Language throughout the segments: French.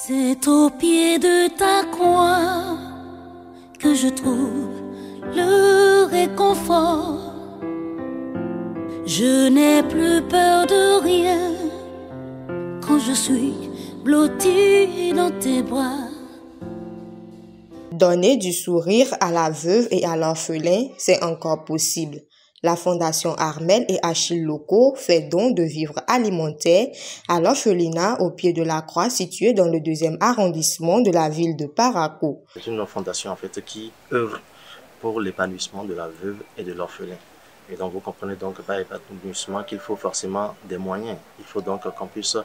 C'est au pied de ta croix que je trouve le réconfort. Je n'ai plus peur de rien quand je suis blottie dans tes bras. Donner du sourire à la veuve et à l'orphelin, c'est encore possible. La Fondation Armel et Achille Locaux fait don de vivres alimentaires à l'orphelinat au pied de la croix situé dans le 2e arrondissement de la ville de Parakou. C'est une fondation en fait qui œuvre pour l'épanouissement de la veuve et de l'orphelin. Et donc vous comprenez donc par épanouissement qu'il faut forcément des moyens. Il faut donc qu'on puisse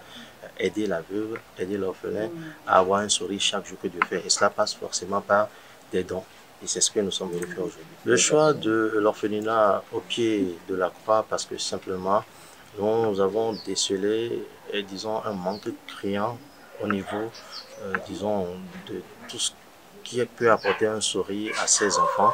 aider la veuve, aider l'orphelin à avoir un sourire chaque jour que Dieu fait. Et cela passe forcément par des dons. Et c'est ce que nous sommes venus faire aujourd'hui. Le choix de l'orphelinat au pied de la croix parce que simplement nous avons décelé, disons, un manque criant au niveau, disons, de tout ce qui peut apporter un sourire à ces enfants.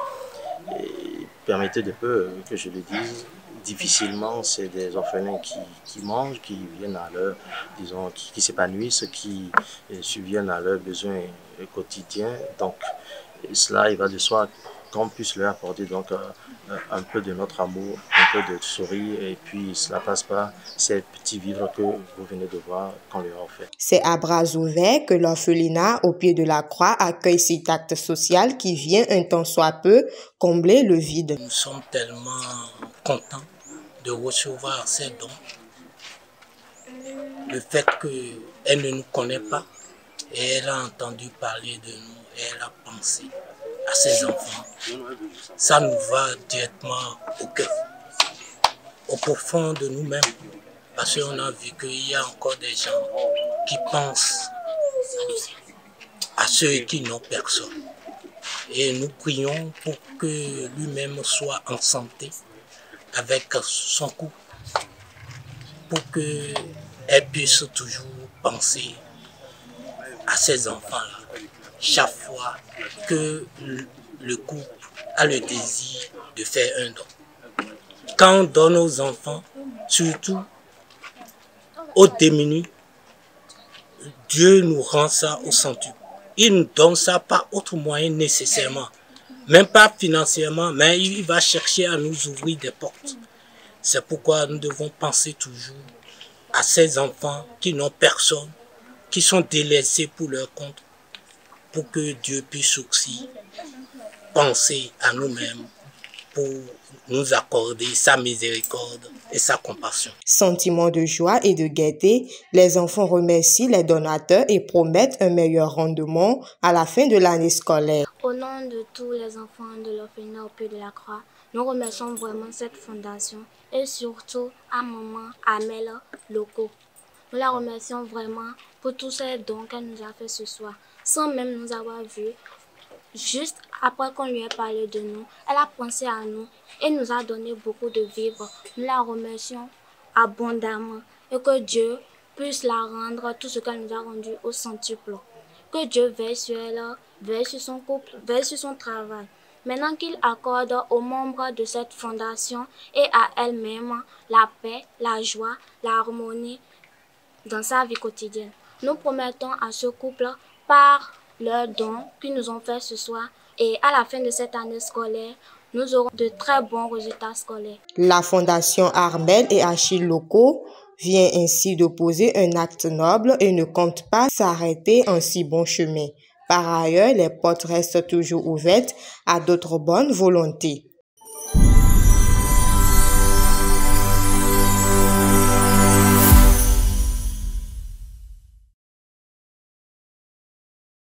Et permettez de peu que je le dise, difficilement c'est des orphelins qui mangent, qui viennent à leur, disons, qui s'épanouissent, qui subviennent à leurs besoins quotidiens. Donc cela, il va de soi qu'on puisse leur apporter donc un peu de notre amour, un peu de sourire, et puis cela passe par ces petits vivres que vous venez de voir qu'on leur offre. C'est à bras ouverts que l'orphelinat au pied de la croix accueille cet acte social qui vient un tant soit peu combler le vide. Nous sommes tellement contents de recevoir ces dons. Le fait qu'elle ne nous connaît pas et elle a entendu parler de nous et elle a pensé à ses enfants, ça nous va directement au cœur, au profond de nous-mêmes, parce qu'on a vu qu'il y a encore des gens qui pensent à ceux qui n'ont personne. Et nous prions pour que lui-même soit en santé avec son couple, pour qu'elle puisse toujours penser à ses enfants-là chaque fois que le couple a le désir de faire un don. Quand on donne aux enfants, surtout aux démunis, Dieu nous rend ça au centuple. Il nous donne ça par autre moyen nécessairement, même pas financièrement, mais il va chercher à nous ouvrir des portes. C'est pourquoi nous devons penser toujours à ces enfants qui n'ont personne, qui sont délaissés pour leur compte, pour que Dieu puisse aussi penser à nous-mêmes pour nous accorder sa miséricorde et sa compassion. Sentiment de joie et de gaieté, les enfants remercient les donateurs et promettent un meilleur rendement à la fin de l'année scolaire. Au nom de tous les enfants de l'orphelinat au pied de la croix, nous remercions vraiment cette fondation et surtout à maman Armel Locaux. Nous la remercions vraiment pour tous ces dons qu'elle nous a fait ce soir, sans même nous avoir vus. Juste après qu'on lui ait parlé de nous, elle a pensé à nous et nous a donné beaucoup de vivres. Nous la remercions abondamment et que Dieu puisse la rendre tout ce qu'elle nous a rendu au centuple. Que Dieu veille sur elle, veille sur son couple, veille sur son travail. Maintenant qu'il accorde aux membres de cette fondation et à elle-même la paix, la joie, l'harmonie dans sa vie quotidienne. Nous promettons à ce couple par leurs dons qu'ils nous ont fait ce soir et à la fin de cette année scolaire, nous aurons de très bons résultats scolaires. La Fondation Armel et Achille Locaux vient ainsi de poser un acte noble et ne compte pas s'arrêter en si bon chemin. Par ailleurs, les portes restent toujours ouvertes à d'autres bonnes volontés.